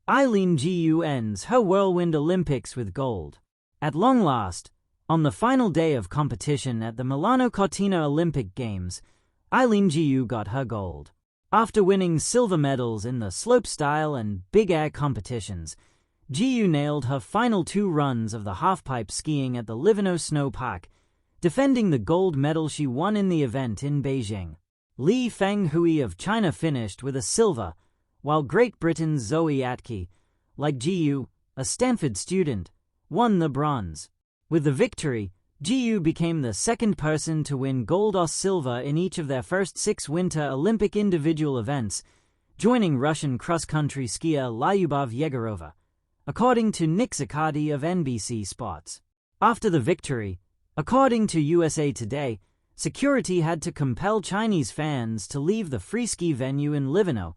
Eileen Gu ends her whirlwind Olympics with gold. At long last, on the final day of competition at the Milano Cortina Olympic Games, Eileen Gu got her gold. After winning silver medals in the slopestyle and big air competitions, Gu nailed her final 2 runs of the halfpipe skiing at the Livigno Snow Park, defending the gold medal she won in the event in Beijing. Li Fenghui of China finished with a silver, while Great Britain's Zoe Atke, like Gu, a Stanford student, won the bronze. With the victory, Gu became the second person to win gold or silver in each of their first 6 Winter Olympic individual events, joining Russian cross-country skier Lyubov Yegorova, according to Nick Zaccardi of NBC Sports. After the victory, according to USA Today, security had to compel Chinese fans to leave the free ski venue in Livigno,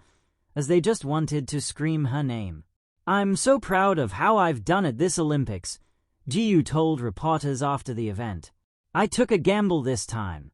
as they just wanted to scream her name. "I'm so proud of how I've done at this Olympics," Gu told reporters after the event. "I took a gamble this time."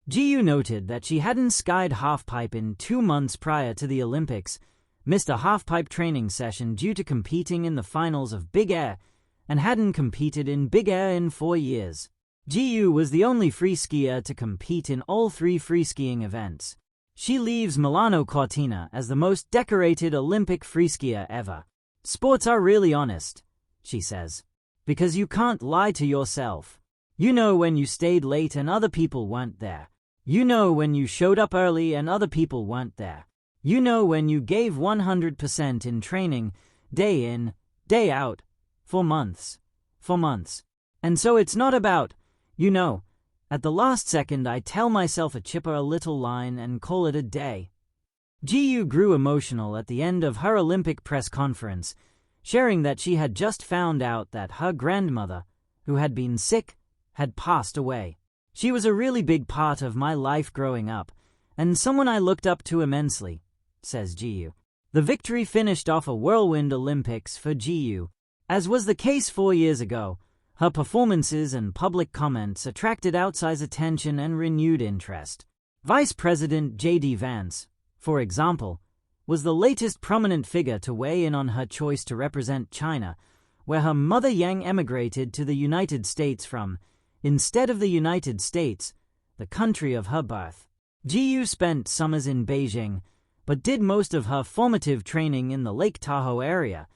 Gu noted that she hadn't skied halfpipe in 2 months prior to the Olympics, missed a halfpipe training session due to competing in the finals of Big Air, and hadn't competed in Big Air in 4 years. Gu was the only free skier to compete in all 3 free skiing events. She leaves Milano Cortina as the most decorated Olympic free skier ever. "Sports are really honest," she says, "because you can't lie to yourself. You know when you stayed late and other people weren't there. You know when you showed up early and other people weren't there. You know when you gave 100% in training, day in, day out, for months. And so it's not about, you know, at the last second I tell myself a chipper a little line and call it a day." Gu grew emotional at the end of her Olympic press conference, sharing that she had just found out that her grandmother, who had been sick, had passed away. "She was a really big part of my life growing up, and someone I looked up to immensely," says Gu. The victory finished off a whirlwind Olympics for Gu. As was the case 4 years ago, her performances and public comments attracted outside attention and renewed interest. Vice President J.D. Vance, for example, was the latest prominent figure to weigh in on her choice to represent China, where her mother Yang emigrated to the United States from, instead of the United States, the country of her birth. Gu spent summers in Beijing, but did most of her formative training in the Lake Tahoe area,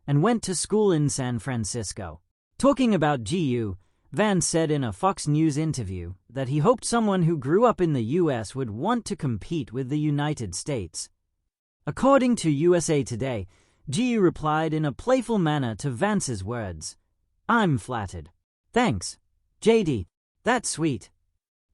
and went to school in San Francisco. Talking about Gu, Vance said in a Fox News interview that he hoped someone who grew up in the U.S. would want to compete with the United States. According to USA Today, Gu replied in a playful manner to Vance's words, "I'm flattered. Thanks, JD. That's sweet."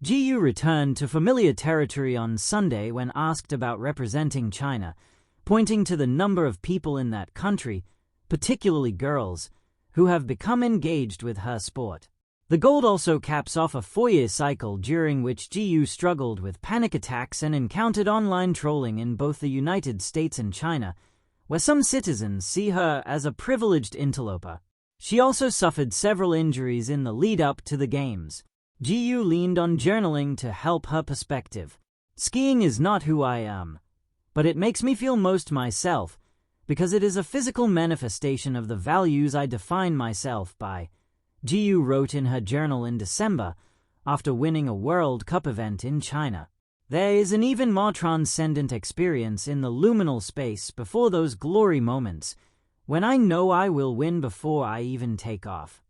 Gu returned to familiar territory on Sunday when asked about representing China, pointing to the number of people in that country, particularly girls, who have become engaged with her sport. The gold also caps off a 4-year cycle during which Gu struggled with panic attacks and encountered online trolling in both the United States and China, where some citizens see her as a privileged interloper. She also suffered several injuries in the lead-up to the Games. Gu leaned on journaling to help her perspective. "Skiing is not who I am, but it makes me feel most myself, because it is a physical manifestation of the values I define myself by," Gu wrote in her journal in December, after winning a World Cup event in China. "There is an even more transcendent experience in the luminal space before those glory moments, when I know I will win before I even take off.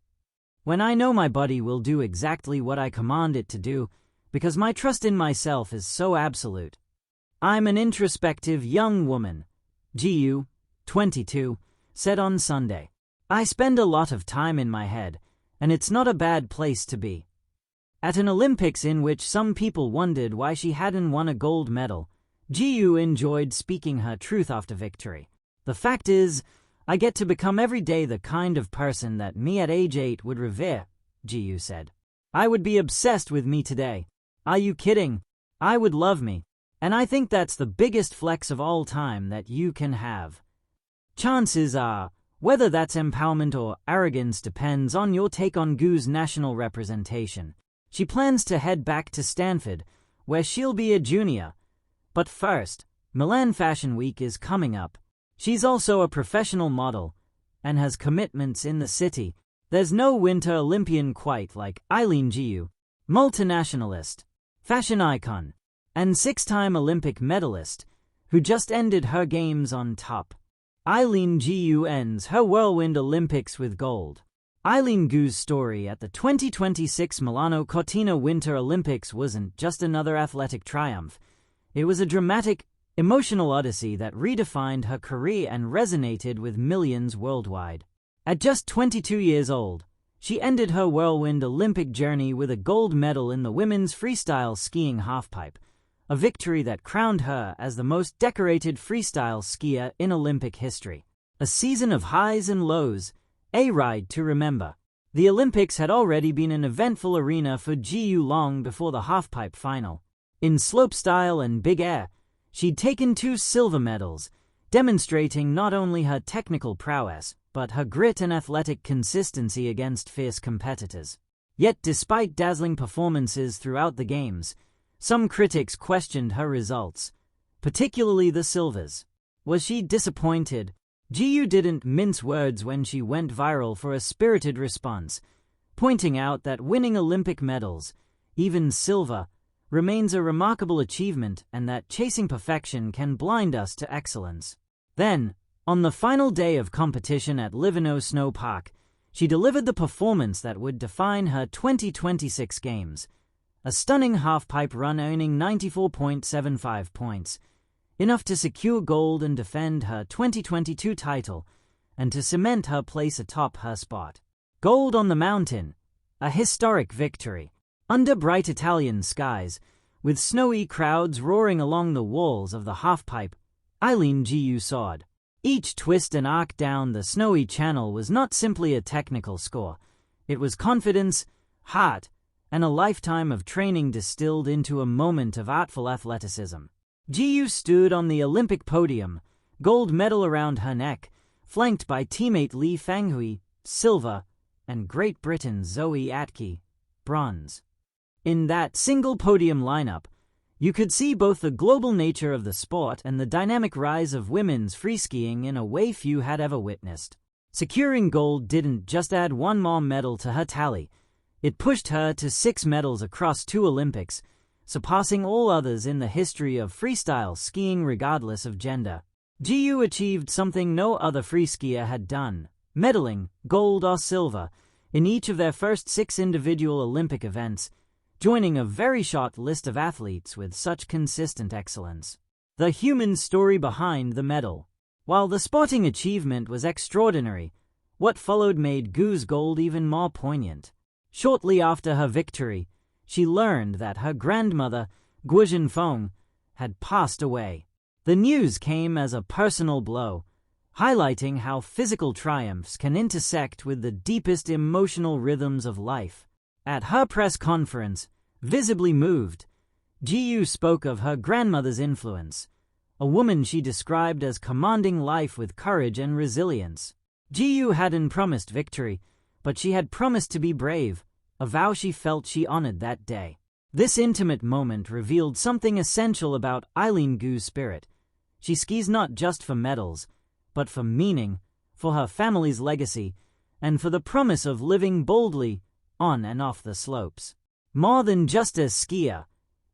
When I know my body will do exactly what I command it to do, because my trust in myself is so absolute. I'm an introspective young woman," Gu, 22, said on Sunday. "I spend a lot of time in my head, and it's not a bad place to be." At an Olympics in which some people wondered why she hadn't won a gold medal, Gu enjoyed speaking her truth after victory. "The fact is, I get to become every day the kind of person that me at age 8 would revere," Gu said. "I would be obsessed with me today. Are you kidding? I would love me. And I think that's the biggest flex of all time that you can have. Chances are, whether that's empowerment or arrogance depends on your take on Gu's national representation. She plans to head back to Stanford, where she'll be a junior. But first, Milan Fashion Week is coming up. She's also a professional model and has commitments in the city. There's no Winter Olympian quite like Eileen Jiu, multinationalist, fashion icon, and six-time Olympic medalist, who just ended her games on top. Eileen Jiu ends her whirlwind Olympics with gold. Eileen Gu's story at the 2026 Milano Cortina Winter Olympics wasn't just another athletic triumph. It was a dramatic, emotional odyssey that redefined her career and resonated with millions worldwide. At just 22 years old, she ended her whirlwind Olympic journey with a gold medal in the women's freestyle skiing halfpipe, a victory that crowned her as the most decorated freestyle skier in Olympic history. A season of highs and lows, a ride to remember. The Olympics had already been an eventful arena for Jiu long before the halfpipe final. In slopestyle and big air, she'd taken 2 silver medals, demonstrating not only her technical prowess, but her grit and athletic consistency against fierce competitors. Yet despite dazzling performances throughout the games, some critics questioned her results, particularly the silvers. Was she disappointed? Jiu didn't mince words when she went viral for a spirited response, pointing out that winning Olympic medals, even silver, remains a remarkable achievement and that chasing perfection can blind us to excellence. Then, on the final day of competition at Livigno Snow Park, she delivered the performance that would define her 2026 games, a stunning halfpipe run earning 94.75 points, enough to secure gold and defend her 2022 title, and to cement her place atop her spot. Gold on the mountain, a historic victory. Under bright Italian skies, with snowy crowds roaring along the walls of the halfpipe, Eileen Jiu soared. Each twist and arc down the snowy channel was not simply a technical score. It was confidence, heart, and a lifetime of training distilled into a moment of artful athleticism. Jiu stood on the Olympic podium, gold medal around her neck, flanked by teammate Li Fanghui, silver, and Great Britain's Zoe Atke, bronze. In that single podium lineup, you could see both the global nature of the sport and the dynamic rise of women's freeskiing in a way few had ever witnessed. Securing gold didn't just add one more medal to her tally, it pushed her to 6 medals across 2 Olympics, surpassing all others in the history of freestyle skiing regardless of gender. Jiu achieved something no other freeskier had done, medaling, gold or silver, in each of their first 6 individual Olympic events, joining a very short list of athletes with such consistent excellence. The human story behind the medal. While the sporting achievement was extraordinary, what followed made Gu's gold even more poignant. Shortly after her victory, she learned that her grandmother, Guo Jinfeng, had passed away. The news came as a personal blow, highlighting how physical triumphs can intersect with the deepest emotional rhythms of life. At her press conference, visibly moved, Jiu spoke of her grandmother's influence, a woman she described as commanding life with courage and resilience. Jiu hadn't promised victory, but she had promised to be brave, a vow she felt she honored that day. This intimate moment revealed something essential about Eileen Gu's spirit. She skis not just for medals, but for meaning, for her family's legacy, and for the promise of living boldly on and off the slopes. More than just a skier,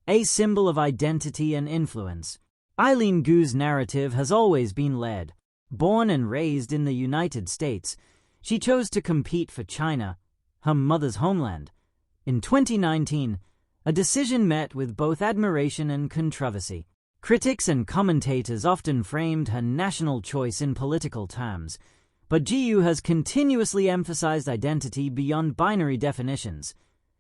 a symbol of identity and influence, Eileen Gu's narrative has always been led. Born and raised in the United States, she chose to compete for China, her mother's homeland. In 2019, a decision met with both admiration and controversy. Critics and commentators often framed her national choice in political terms, but Jiu has continuously emphasized identity beyond binary definitions.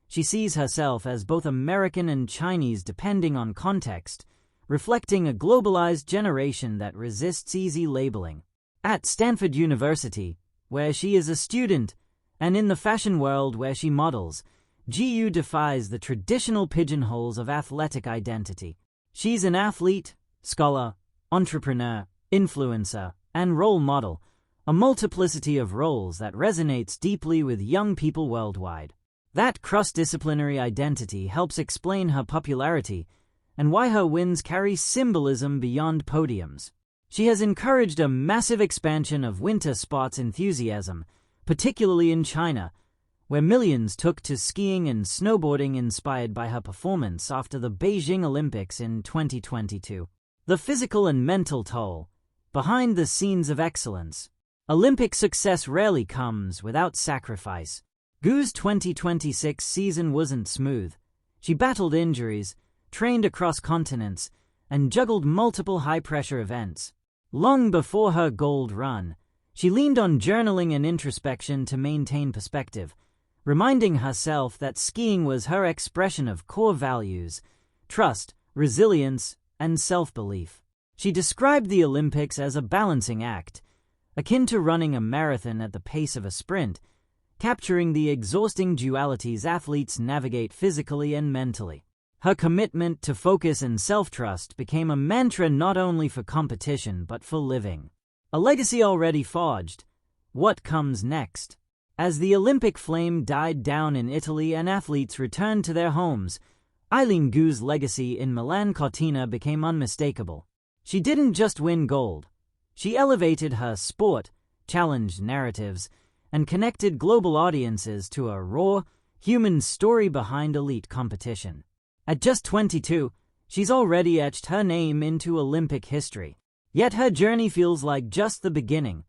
She sees herself as both American and Chinese depending on context, reflecting a globalized generation that resists easy labeling. At Stanford University, where she is a student, and in the fashion world where she models, Jiu defies the traditional pigeonholes of athletic identity. She's an athlete, scholar, entrepreneur, influencer, and role model, a multiplicity of roles that resonates deeply with young people worldwide. That cross-disciplinary identity helps explain her popularity and why her wins carry symbolism beyond podiums. She has encouraged a massive expansion of winter sports enthusiasm, particularly in China, where millions took to skiing and snowboarding inspired by her performance after the Beijing Olympics in 2022. The physical and mental toll. Behind the scenes of excellence. Olympic success rarely comes without sacrifice. Gu's 2026 season wasn't smooth. She battled injuries, trained across continents, and juggled multiple high-pressure events. Long before her gold run, she leaned on journaling and introspection to maintain perspective, reminding herself that skiing was her expression of core values: trust, resilience, and self-belief. She described the Olympics as a balancing act, akin to running a marathon at the pace of a sprint, capturing the exhausting dualities athletes navigate physically and mentally. Her commitment to focus and self-trust became a mantra not only for competition but for living. A legacy already forged. What comes next? As the Olympic flame died down in Italy and athletes returned to their homes, Eileen Gu's legacy in Milan Cortina became unmistakable. She didn't just win gold. She elevated her sport, challenged narratives, and connected global audiences to a raw, human story behind elite competition. At just 22, she's already etched her name into Olympic history. Yet her journey feels like just the beginning.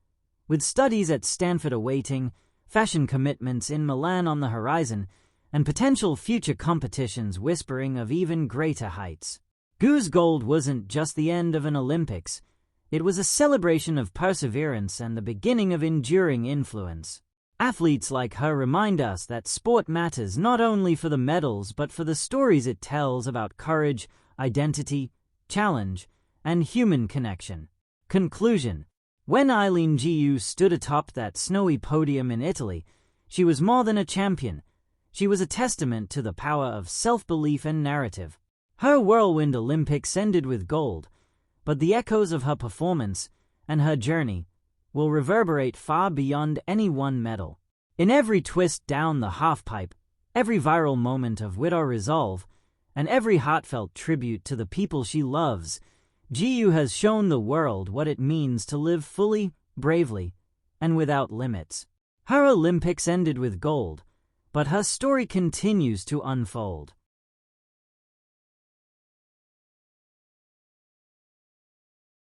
With studies at Stanford awaiting, fashion commitments in Milan on the horizon, and potential future competitions whispering of even greater heights. Gu's gold wasn't just the end of an Olympics. It was a celebration of perseverance and the beginning of enduring influence. Athletes like her remind us that sport matters not only for the medals but for the stories it tells about courage, identity, challenge, and human connection. Conclusion. When Eileen Gu stood atop that snowy podium in Italy, she was more than a champion. She was a testament to the power of self-belief and narrative. Her whirlwind Olympics ended with gold, but the echoes of her performance and her journey will reverberate far beyond any one medal. In every twist down the halfpipe, every viral moment of wit or resolve, and every heartfelt tribute to the people she loves, Gu has shown the world what it means to live fully, bravely, and without limits. Her Olympics ended with gold, but her story continues to unfold.